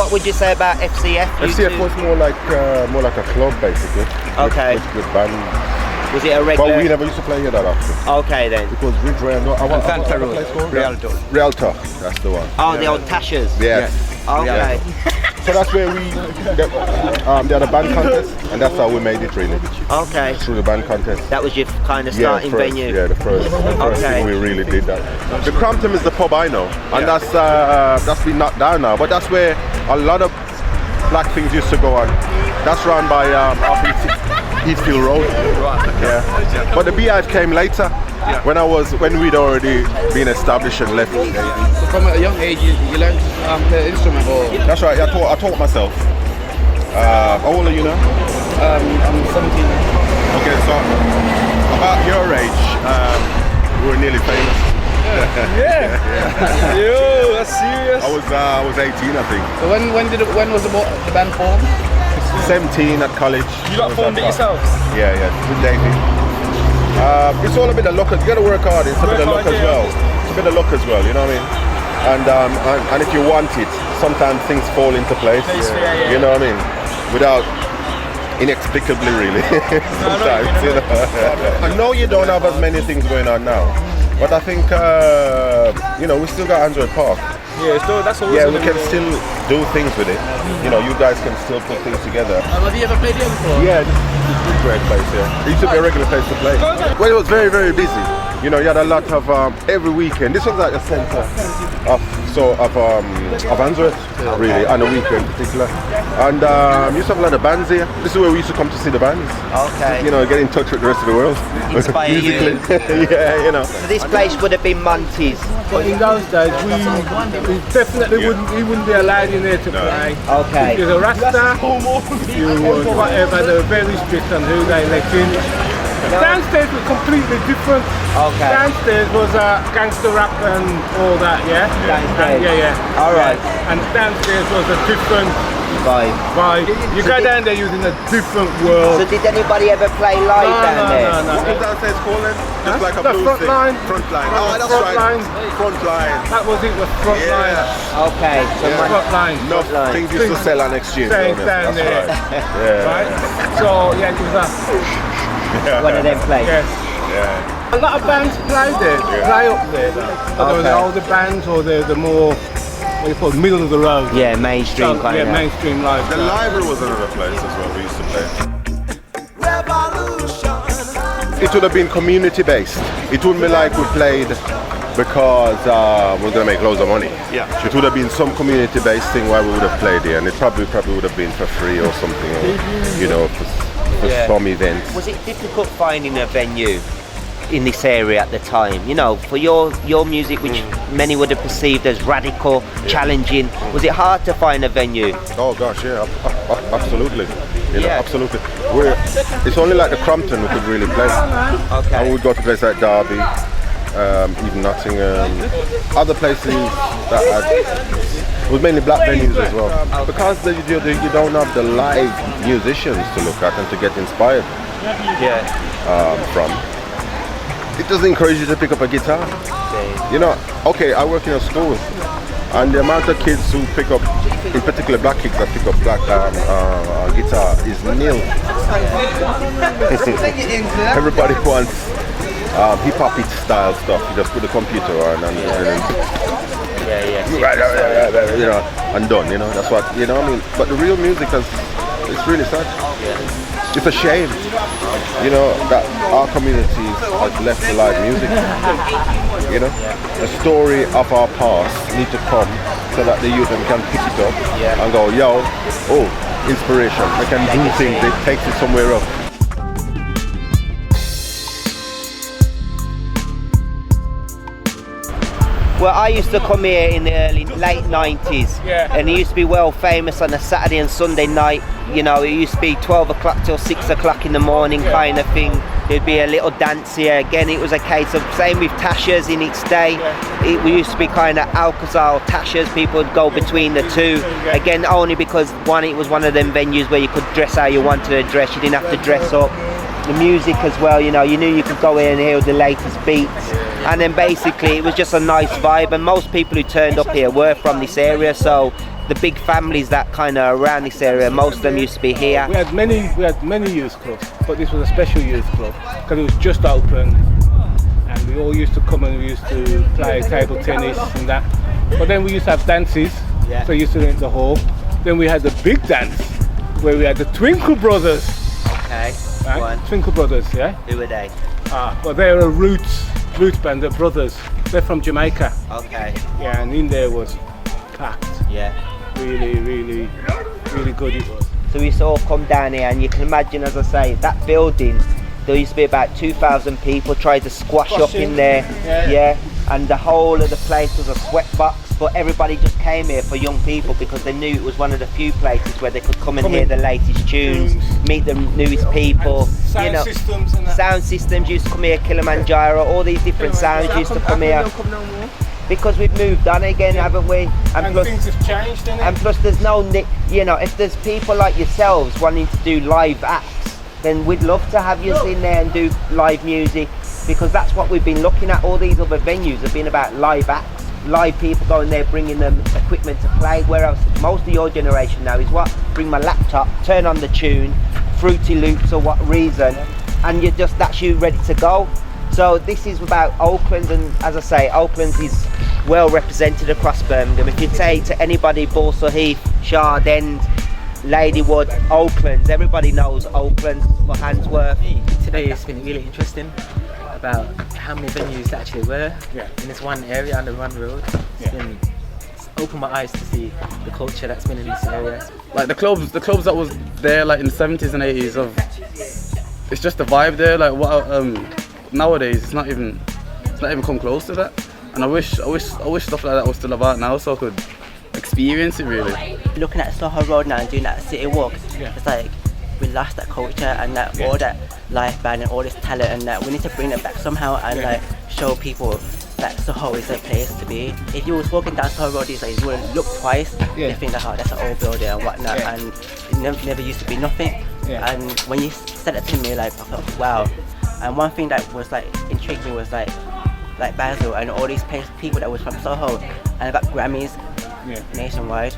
what would you say about FCF? FCF was more like a club basically. Okay. With band. Was it a regular? But we never used to play here that often. Okay then. It was Ridge Rail. I want a place called Realtor. That's the one. Oh, the old Tashers. Yes. Okay. So that's where we they had a band contest, and that's how we made it really. Okay. Through the band contest. That was your kind of starting venue. Yeah, the first thing we really did that. The Crampton is the pub I know, and that's been knocked down now. But that's where a lot of black things used to go on. That's run by Heathfield Road. Right. Yeah. But the Beehive came later. Yeah. When we'd already been established and left. So from a young age, you learned to play an instrument, or? That's right. I taught myself. How old are you now? I'm 17. Okay, so about your age, we were nearly famous. Yeah. Yo, that's serious. I was 18, I think. So when was the band formed? 17 at college. You got formed it yourselves? Yeah, with David. It's all a bit of luck. You got to work hard. It's a bit of luck as well. It's a bit of luck as well. You know what I mean? And if you want it, sometimes things fall into place. Yeah. You know what I mean? Without inexplicably, really. Sometimes. You know? I know you don't have as many things going on now, but I think we still got Handsworth Park. Yeah, that's always. Yeah, we can still do things with it. You know, you guys can still put things together. Have you ever played here before? Yeah, this is a great place. Yeah, it used to be a regular place to play. Well, it was very, very busy. You know, you had a lot of every weekend. This was like a centre of Handsworth, really, on the weekend in particular. And used to have a lot of bands here. This is where we used to come to see the bands. Okay. You know, get in touch with the rest of the world. Inspire you. Yeah, you know. So this place would have been Monty's. But in those days, we definitely wouldn't be allowed in there to play. Okay. If you're a Rasta, you whatever, they were very strict on who they let in. Downstairs was completely different. Okay. Downstairs was gangster rap and all that, yeah? Downstairs. Yeah. All right. And downstairs was a different vibe. You go down there using a different world. So did anybody ever play live down there? No. What was downstairs called then? Just like a The blue front thing. line. Front line. Oh, that's Front right. line. Front line. That was it, was front line. Okay. So Front line. No things used to sell on exchange. Things That's down there. right. Yeah. Right? So, yeah, it was that. one of them plays. Yes. Yeah. A lot of bands play there, play up there. Whether the older bands or the more, what you call it, middle of the road. Yeah, mainstream kind of. Yeah, mainstream live. The library was another place as well we used to play. It would have been community based. It wouldn't be like we played because we're going to make loads of money. Yeah. It would have been some community based thing why we would have played here, and it probably would have been for free or something, or, you know, for some events. Was it difficult finding a venue in this area at the time? You know, for your music, which many would have perceived as radical, challenging, was it hard to find a venue? Oh gosh, yeah, absolutely. You know, Yeah. absolutely. It's only like the Crampton we could really play. Okay. And we'd go to places like Derby, even Nottingham, other places that it was mainly black venues as well. Because you don't have the live musicians to look at and to get inspired from. It doesn't encourage you to pick up a guitar. You know, okay, I work in a school, and the amount of kids who pick up, in particular black kids that pick up black guitar is nil. Everybody wants hip-hop style stuff. You just put the computer on and you know, and done. You know, that's what, you know what I mean. But the real music it's really sad. It's a shame, you know, that our community has left the live music. You know, the story of our past need to come so that the youth can pick it up and go, yo, inspiration. They can do things. It takes it somewhere else. Well, I used to come here in the late 90s, and it used to be well famous on a Saturday and Sunday night. You know, it used to be 12 o'clock till 6 o'clock in the morning kind of thing. There'd be a little dance here. Again, it was a case of, same with Tashers in its day. We used to be kind of Alcazar Tashers. People would go between the two. Again, only because it was one of them venues where you could dress how you wanted to dress. You didn't have to dress up. The music as well, you know, you knew you could go in and hear the latest beats. And then basically it was just a nice vibe, and most people who turned up here were from this area, so the big families that kind of around this area, most of them used to be here. We had many youth clubs, but this was a special youth club because it was just open, and we all used to come and we used to play table tennis and that. But then we used to have dances, so we used to rent the hall. Then we had the big dance where we had the Twinkle Brothers. Okay. Right? Twinkle Brothers, yeah. Who were they? Well, they're a roots band. They're brothers. They're from Jamaica. Okay. Yeah, and in there was packed. Yeah. Really good it was. So we used to all come down here, and you can imagine, as I say, that building, there used to be about 2,000 people tried to squash up in there. Yeah. And the whole of the place was a sweatbox, but everybody just came here for young people because they knew it was one of the few places where they could come and hear the latest tunes, meet the newest people. Sound systems and that. Sound systems used to come here, Kilimanjaro, all these different sounds used to come here. Because we've moved on again, haven't we? And plus, things have changed, innit? And plus there's no, if there's people like yourselves wanting to do live acts, then we'd love to have you in there and do live music, because that's what we've been looking at. All these other venues have been about live acts, live people going there bringing them equipment to play, whereas most of your generation now is what? Bring my laptop, turn on the tune, Fruity Loops or what reason, and that's you ready to go. So this is about Oakland, and as I say, Oakland is well represented across Birmingham. If you say to anybody, Balsall Heath, Shard End, Ladywood, Oakland, everybody knows Oakland for Handsworth. Today it's been really interesting about how many venues there actually were in this one area under one road. It's opened my eyes to see the culture that's been in this area. Like the clubs that was there like in the 70s and 80s it's just the vibe there. Like nowadays it's not even come close to that. And I wish stuff like that was still about now so I could experience it really. Looking at Soho Road now and doing that city walk, it's like we lost that culture and that all that live band and all this talent, and that we need to bring it back somehow and like show people that Soho is a place to be. If you was walking down Soho Road these days, you wouldn't look twice. You think that, oh, that's an old building and whatnot, and it never used to be nothing. And when you said it to me, like I thought, wow. And one thing that was like intrigued me was like Basil and all these people that was from Soho and got Grammys nationwide.